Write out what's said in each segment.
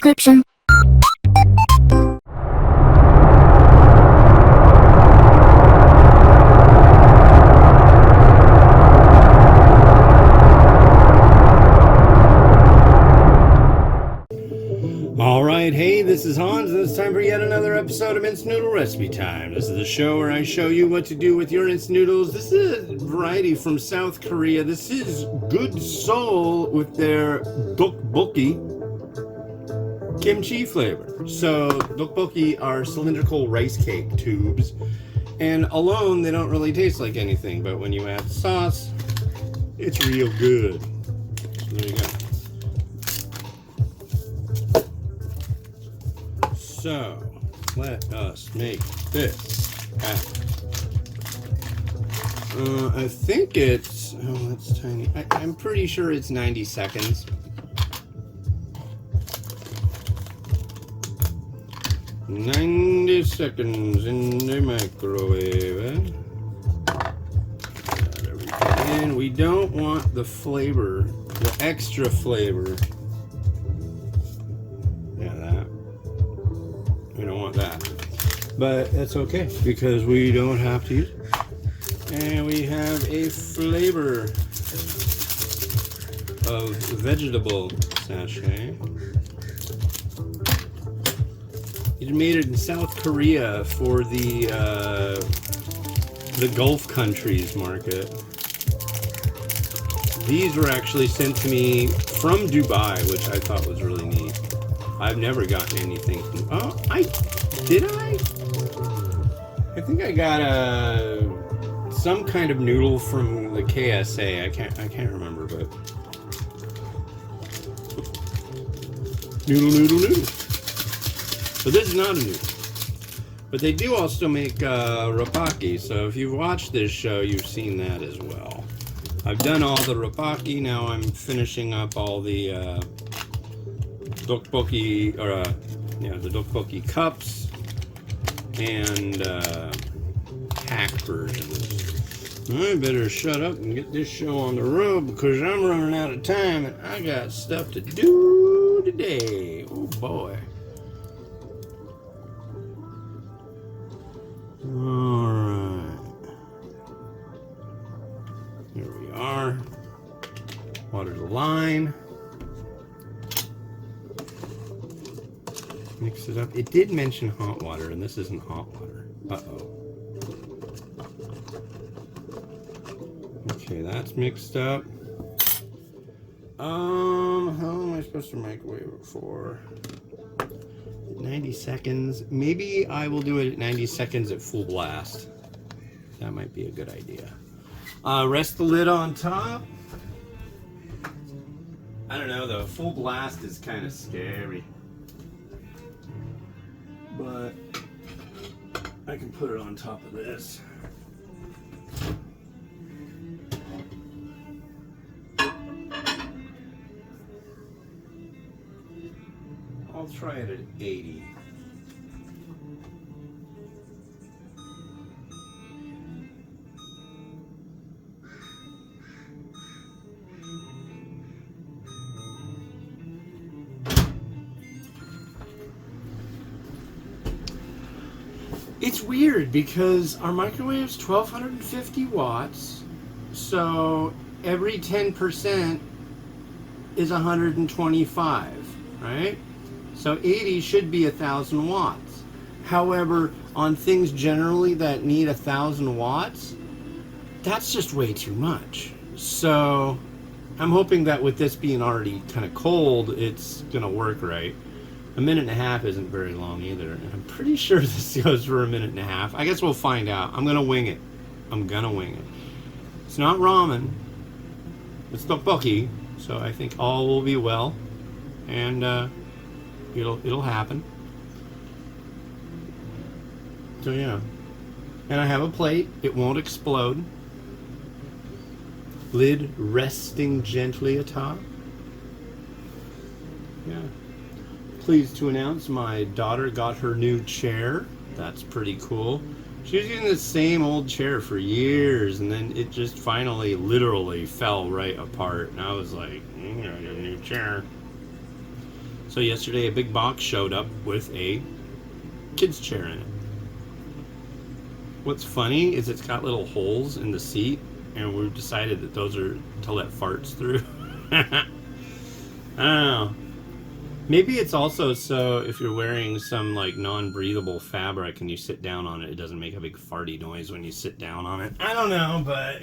description. Alright, hey, this is Hans, and it's time for yet another episode of Instant Noodle Recipe Time. This is the show where I show you what to do with your instant noodles. This is a variety from South Korea. This is good Seoul with their Topokki kimchi flavor. So, Topokki are cylindrical rice cake tubes, and alone they don't really taste like anything, but when you add sauce, it's real good. So there you go. So, let us make this happen. I think it's, oh, that's tiny. I'm pretty sure it's 90 seconds. 90 seconds in the microwave. Got everything in. We don't want the flavor, the extra flavor. Yeah, that. We don't want that, but that's okay because we don't have to use it. And we have a flavor of vegetable sachet. It made it in South Korea for the Gulf countries market. These were actually sent to me from Dubai, which I thought was really neat. I've never gotten anything from, I think I got some kind of noodle from the KSA. I can't remember, but noodle. But this is not a noodle. But they do also make Topokki, so if you've watched this show, you've seen that as well. I've done all the Topokki, now I'm finishing up all the Topokki, or the Topokki cups and hacked versions. I better shut up and get this show on the road because I'm running out of time and I got stuff to do today. Oh boy. Alright. Here we are. Water the line. Mix it up. It did mention hot water, and this isn't hot water. Uh-oh. Okay, that's mixed up. How am I supposed to microwave it for? 90 seconds. Maybe I will do it at 90 seconds at full blast. That might be a good idea. Rest the lid on top. I don't know, though. Full blast is kind of scary. But I can put it on top of this. I'll try it at 80. It's weird because our microwave's 1250 watts, so every 10% is 125, right? So 80 should be 1,000 watts. However, on things generally that need 1,000 watts, that's just way too much. So I'm hoping that with this being already kind of cold, it's gonna work right. A minute and a half isn't very long either, and I'm pretty sure this goes for a minute and a half. I guess we'll find out. I'm gonna wing it. It's not ramen. It's tteokbokki, so I think all will be well, and it'll happen. So yeah, and I have a plate. It won't explode. Lid resting gently atop. Yeah. Pleased to announce my daughter got her new chair. That's pretty cool. She was using the same old chair for years, and then it just finally literally fell right apart, and I was like, I got a new chair. So yesterday a big box showed up with a kid's chair in it. What's funny is it's got little holes in the seat, and we've decided that those are to let farts through. I don't know. Maybe it's also so if you're wearing some like non-breathable fabric and you sit down on it, it doesn't make a big farty noise when you sit down on it. I don't know, but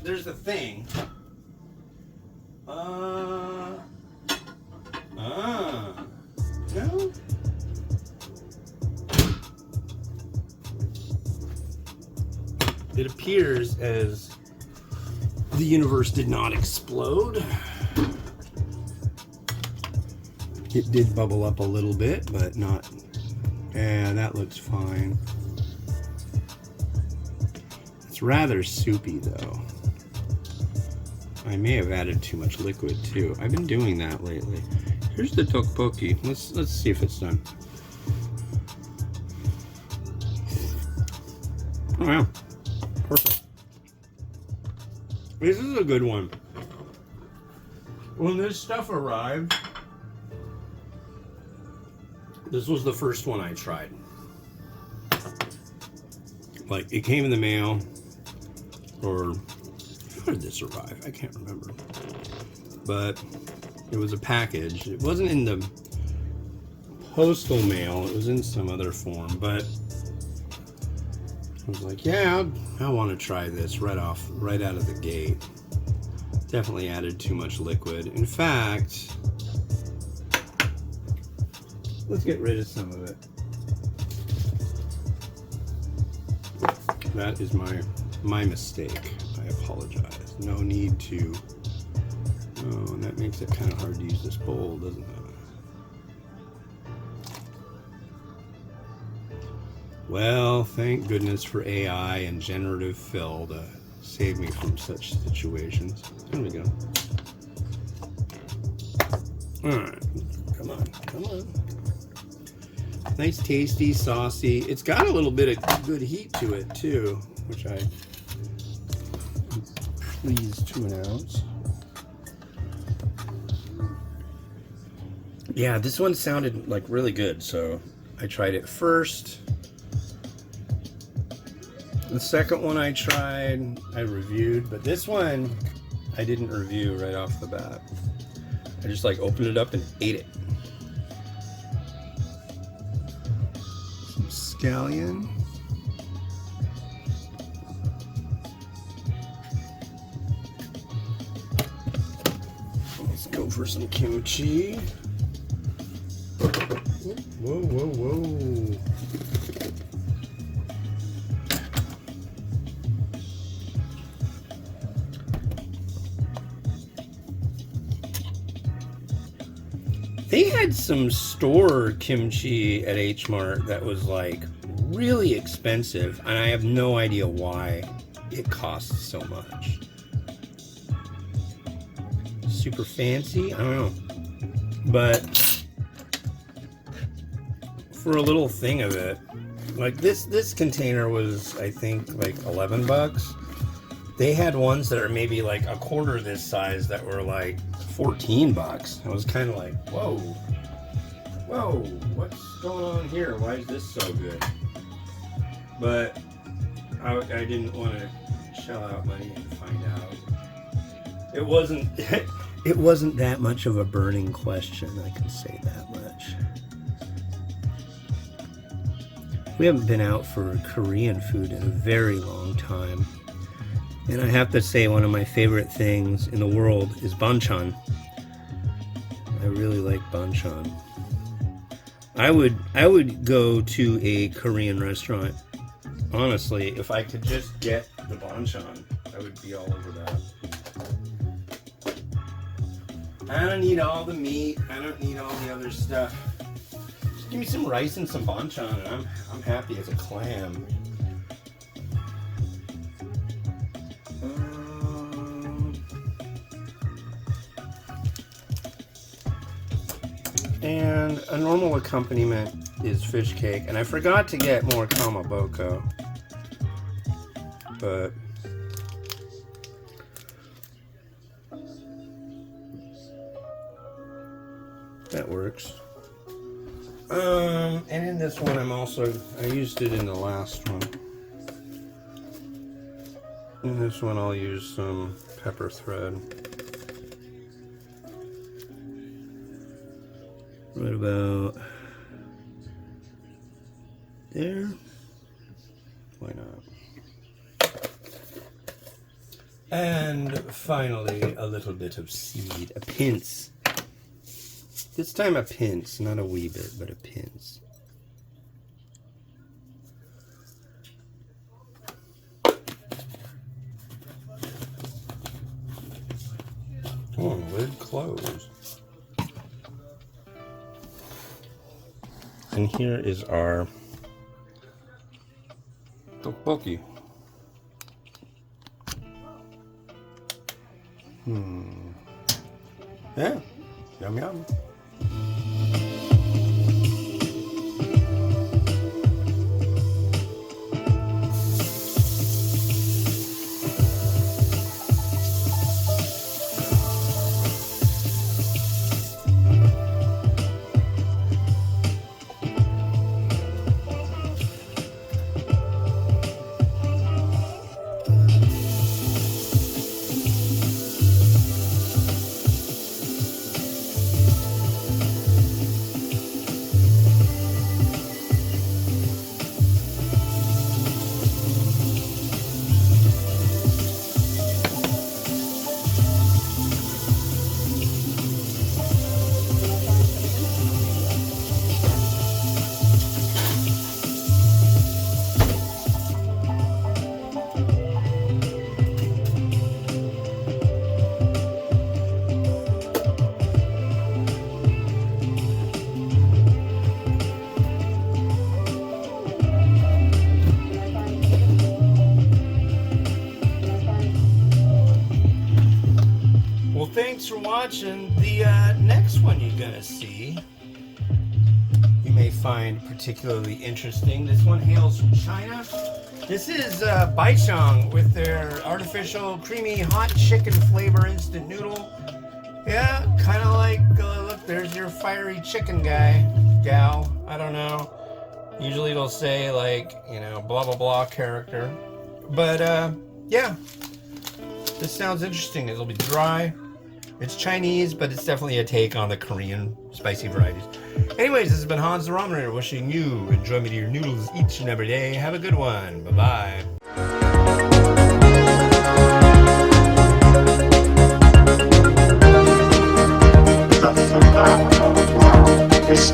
there's a thing. No? It appears as the universe did not explode. It did bubble up a little bit, but not. Yeah, that looks fine. It's rather soupy, though. I may have added too much liquid too. I've been doing that lately. Here's the tteokbokki. Let's see if it's done. Oh yeah, perfect. This is a good one. When this stuff arrived, this was the first one I tried. Like, it came in the mail, or how did this arrive? I can't remember. But it was a package. It wasn't in the postal mail. It was in some other form. But I was like, yeah, I want to try this right out of the gate. Definitely added too much liquid. In fact, let's get rid of some of it. That is my mistake. I apologize. No need to. Oh, and that makes it kind of hard to use this bowl, doesn't it? Well, thank goodness for AI and generative fill to save me from such situations. There we go. Alright. Come on. Nice, tasty, saucy. It's got a little bit of good heat to it, too, which I'm pleased to announce. Yeah, this one sounded like really good, so I tried it first. The second one I tried, I reviewed, but this one I didn't review right off the bat. I just like opened it up and ate it. Some scallion. Let's go for some kimchi. Whoa. They had some store kimchi at H Mart that was like really expensive, and I have no idea why it costs so much. Super fancy? I don't know. But for a little thing of it, like this container was, I think, like $11. They had ones that are maybe like a quarter this size that were like $14. I was kind of like, whoa, what's going on here? Why is this so good? But I didn't want to shell out money and find out. It wasn't that much of a burning question, I can say that much. We haven't been out for Korean food in a very long time. And I have to say, one of my favorite things in the world is banchan. I really like banchan. I would go to a Korean restaurant, honestly, if I could just get the banchan. I would be all over that. I don't need all the meat. I don't need all the other stuff. Just give me some rice and some banchan, and I'm happy as a clam. And a normal accompaniment is fish cake, and I forgot to get more kamaboko, but That works. And in this one I used it in the last one. In this one I'll use some pepper thread. Right about there. Why not? And finally, a little bit of seed, a pinch. This time a pinch, not a wee bit, but a pinch. Oh, lid closed. And here is our topokki. Yeah, yum yum. Thanks for watching. The next one you're gonna see, you may find particularly interesting. This one hails from China. This is Baichang with their artificial creamy hot chicken flavor instant noodle. Yeah, kind of like, look, there's your fiery chicken guy, gal. I don't know. Usually it'll say like, you know, blah blah blah character. But yeah, this sounds interesting. It'll be dry. It's Chinese, but it's definitely a take on the Korean spicy varieties. Anyways, this has been Hans the Ramener wishing you enjoyment of your noodles each and every day. Have a good one. Bye-bye. It's